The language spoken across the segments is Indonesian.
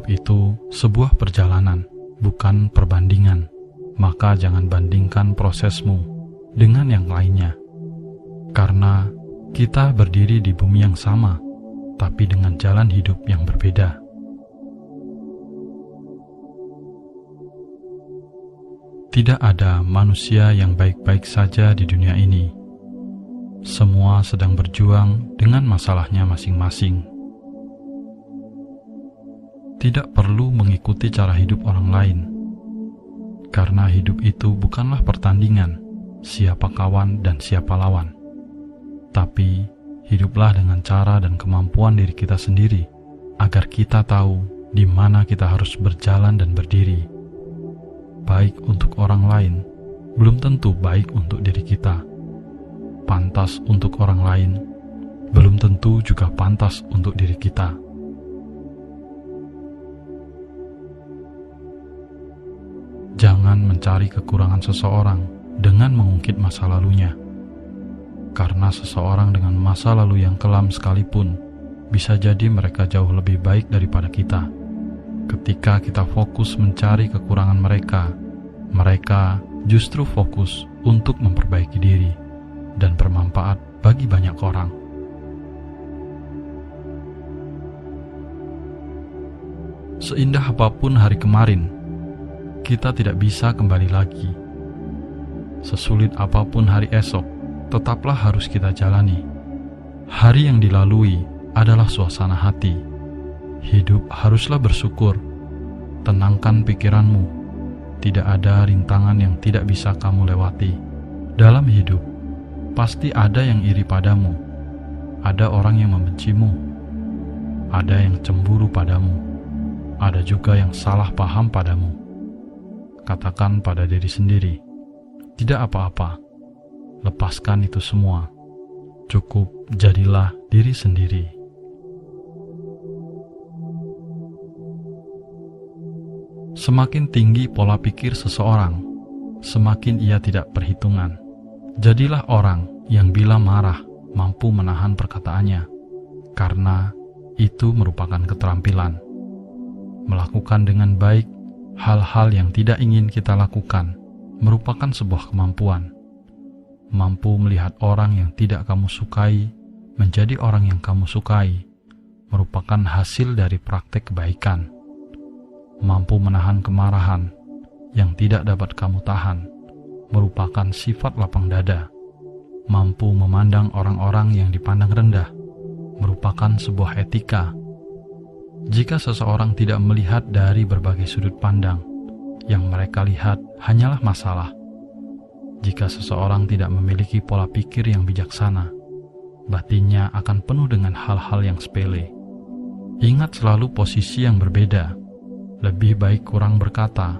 hidup itu sebuah perjalanan, bukan perbandingan. Maka jangan bandingkan prosesmu dengan yang lainnya. Karena kita berdiri di bumi yang sama, tapi dengan jalan hidup yang berbeda. Tidak ada manusia yang baik-baik saja di dunia ini. Semua sedang berjuang dengan masalahnya masing-masing. Tidak perlu mengikuti cara hidup orang lain, karena hidup itu bukanlah pertandingan siapa kawan dan siapa lawan. Tapi hiduplah dengan cara dan kemampuan diri kita sendiri, agar kita tahu di mana kita harus berjalan dan berdiri. Baik untuk orang lain, belum tentu baik untuk diri kita. Pantas untuk orang lain, belum tentu juga pantas untuk diri kita. Jangan mencari kekurangan seseorang dengan mengungkit masa lalunya. Karena seseorang dengan masa lalu yang kelam sekalipun, bisa jadi mereka jauh lebih baik daripada kita. Ketika kita fokus mencari kekurangan mereka, mereka justru fokus untuk memperbaiki diri dan bermanfaat bagi banyak orang. Seindah apapun hari kemarin, kita tidak bisa kembali lagi. Sesulit apapun hari esok, tetaplah harus kita jalani. Hari yang dilalui adalah suasana hati. Hidup haruslah bersyukur. Tenangkan pikiranmu. Tidak ada rintangan yang tidak bisa kamu lewati. Dalam hidup, pasti ada yang iri padamu. Ada orang yang membencimu. Ada yang cemburu padamu. Ada juga yang salah paham padamu. Katakan pada diri sendiri, tidak apa-apa. Lepaskan itu semua. Cukup jadilah diri sendiri. Semakin tinggi pola pikir seseorang, semakin ia tidak perhitungan. Jadilah orang yang bila marah mampu menahan perkataannya, karena itu merupakan keterampilan. Melakukan dengan baik hal-hal yang tidak ingin kita lakukan merupakan sebuah kemampuan. Mampu melihat orang yang tidak kamu sukai menjadi orang yang kamu sukai merupakan hasil dari praktek kebaikan. Mampu menahan kemarahan yang tidak dapat kamu tahan merupakan sifat lapang dada. Mampu memandang orang-orang yang dipandang rendah merupakan sebuah etika. Jika seseorang tidak melihat dari berbagai sudut pandang, yang mereka lihat hanyalah masalah. Jika seseorang tidak memiliki pola pikir yang bijaksana, batinnya akan penuh dengan hal-hal yang sepele. Ingat selalu posisi yang berbeda. Lebih baik kurang berkata.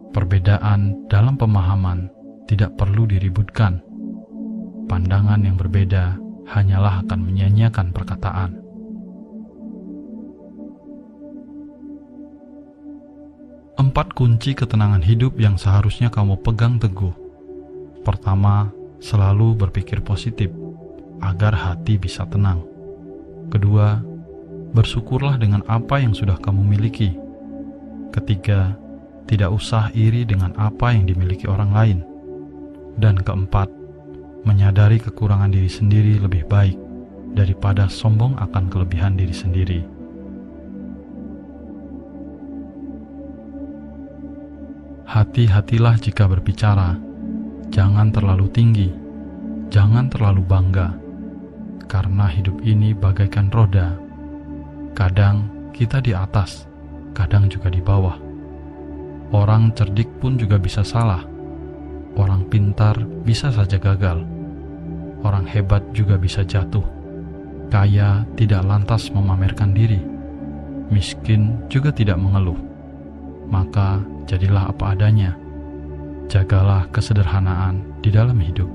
Perbedaan dalam pemahaman tidak perlu diributkan. Pandangan yang berbeda hanyalah akan menyia-nyiakan perkataan. Empat kunci ketenangan hidup yang seharusnya kamu pegang teguh. Pertama, selalu berpikir positif, agar hati bisa tenang. Kedua, bersyukurlah dengan apa yang sudah kamu miliki. Ketiga, tidak usah iri dengan apa yang dimiliki orang lain. Dan keempat, menyadari kekurangan diri sendiri lebih baik daripada sombong akan kelebihan diri sendiri. Hati-hatilah jika berbicara. Jangan terlalu tinggi, jangan terlalu bangga, karena hidup ini bagaikan roda. Kadang kita di atas, kadang juga di bawah. Orang cerdik pun juga bisa salah. Orang pintar bisa saja gagal. Orang hebat juga bisa jatuh. Kaya tidak lantas memamerkan diri. Miskin juga tidak mengeluh. Maka jadilah apa adanya. Jagalah kesederhanaan di dalam hidup.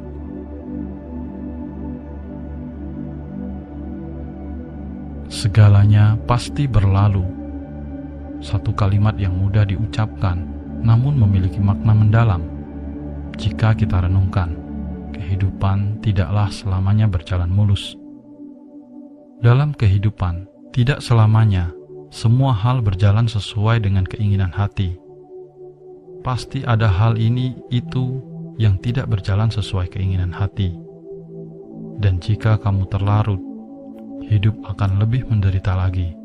Segalanya pasti berlalu. Satu kalimat yang mudah diucapkan, namun memiliki makna mendalam. Jika kita renungkan, kehidupan tidaklah selamanya berjalan mulus. Dalam kehidupan, tidak selamanya semua hal berjalan sesuai dengan keinginan hati. Pasti ada hal ini itu yang tidak berjalan sesuai keinginan hati. Dan jika kamu terlarut, hidup akan lebih menderita lagi.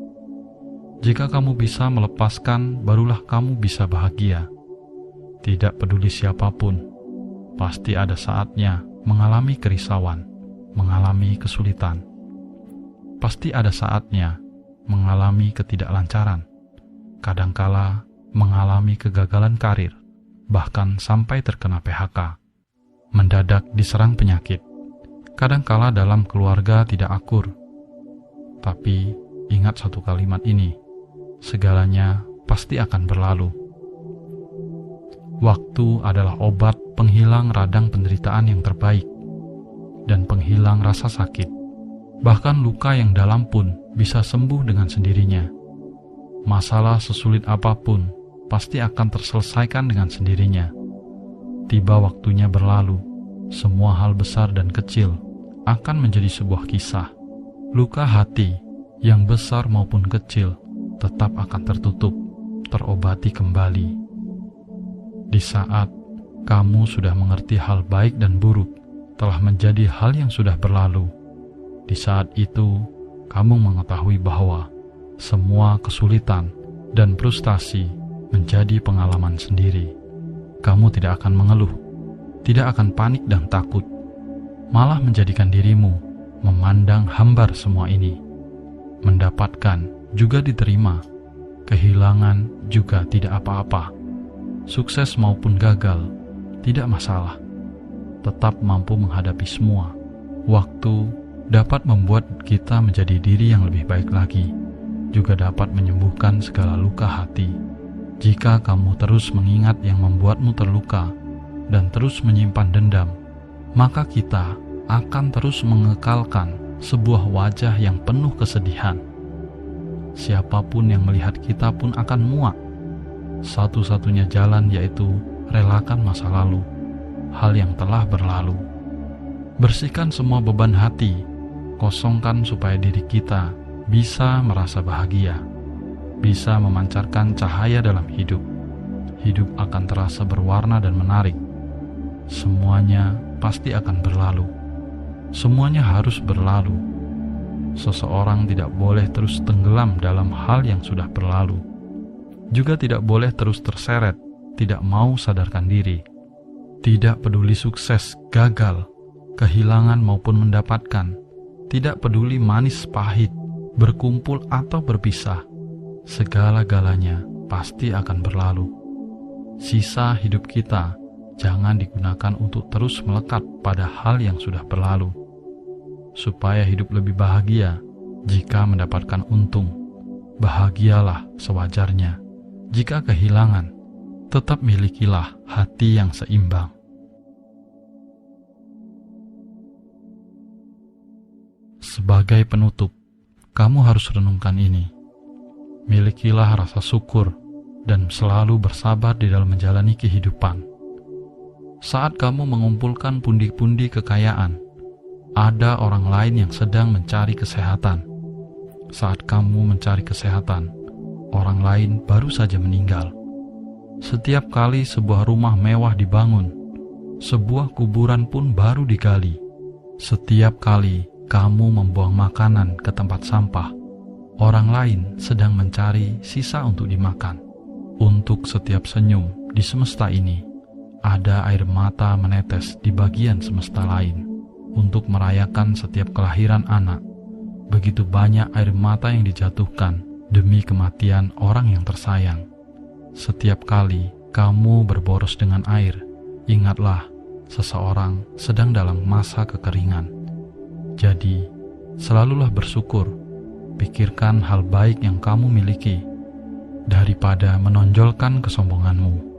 Jika kamu bisa melepaskan, barulah kamu bisa bahagia. Tidak peduli siapapun, pasti ada saatnya mengalami kerisauan, mengalami kesulitan. Pasti ada saatnya mengalami ketidaklancaran, kadangkala mengalami kegagalan karir, bahkan sampai terkena PHK. Mendadak diserang penyakit, kadangkala dalam keluarga tidak akur. Tapi ingat satu kalimat ini, segalanya pasti akan berlalu. Waktu adalah obat penghilang radang penderitaan yang terbaik dan penghilang rasa sakit. Bahkan luka yang dalam pun bisa sembuh dengan sendirinya. Masalah sesulit apapun pasti akan terselesaikan dengan sendirinya. Tiba waktunya berlalu, semua hal besar dan kecil akan menjadi sebuah kisah. Luka hati yang besar maupun kecil tetap akan tertutup, terobati kembali. Di saat kamu sudah mengerti hal baik dan buruk telah menjadi hal yang sudah berlalu, di saat itu kamu mengetahui bahwa semua kesulitan dan frustasi menjadi pengalaman sendiri. Kamu tidak akan mengeluh, tidak akan panik dan takut, malah menjadikan dirimu memandang hambar semua ini. Mendapatkan juga diterima, kehilangan juga tidak apa-apa. Sukses maupun gagal, tidak masalah. Tetap mampu menghadapi semua. Waktu dapat membuat kita menjadi diri yang lebih baik lagi, juga dapat menyembuhkan segala luka hati. Jika kamu terus mengingat yang membuatmu terluka dan terus menyimpan dendam, maka kita akan terus mengekalkan sebuah wajah yang penuh kesedihan. Siapapun yang melihat kita pun akan muak. Satu-satunya jalan yaitu relakan masa lalu, hal yang telah berlalu. Bersihkan semua beban hati, kosongkan supaya diri kita bisa merasa bahagia, bisa memancarkan cahaya dalam hidup. Hidup akan terasa berwarna dan menarik. Semuanya pasti akan berlalu. Semuanya harus berlalu. Seseorang tidak boleh terus tenggelam dalam hal yang sudah berlalu. Juga tidak boleh terus terseret, tidak mau sadarkan diri. Tidak peduli sukses, gagal, kehilangan maupun mendapatkan. Tidak peduli manis pahit, berkumpul atau berpisah. Segala-galanya pasti akan berlalu. Sisa hidup kita jangan digunakan untuk terus melekat pada hal yang sudah berlalu. Supaya hidup lebih bahagia, jika mendapatkan untung, bahagialah sewajarnya. Jika kehilangan, tetap milikilah hati yang seimbang. Sebagai penutup, kamu harus renungkan ini. Milikilah rasa syukur dan selalu bersabar di dalam menjalani kehidupan. Saat kamu mengumpulkan pundi-pundi kekayaan, ada orang lain yang sedang mencari kesehatan. Saat kamu mencari kesehatan, orang lain baru saja meninggal. Setiap kali sebuah rumah mewah dibangun, sebuah kuburan pun baru digali. Setiap kali kamu membuang makanan ke tempat sampah, orang lain sedang mencari sisa untuk dimakan. Untuk setiap senyum di semesta ini, ada air mata menetes di bagian semesta lain. Untuk merayakan setiap kelahiran anak, begitu banyak air mata yang dijatuhkan demi kematian orang yang tersayang. Setiap kali kamu berboros dengan air, ingatlah seseorang sedang dalam masa kekeringan. Jadi, selalulah bersyukur, pikirkan hal baik yang kamu miliki, daripada menonjolkan kesombonganmu.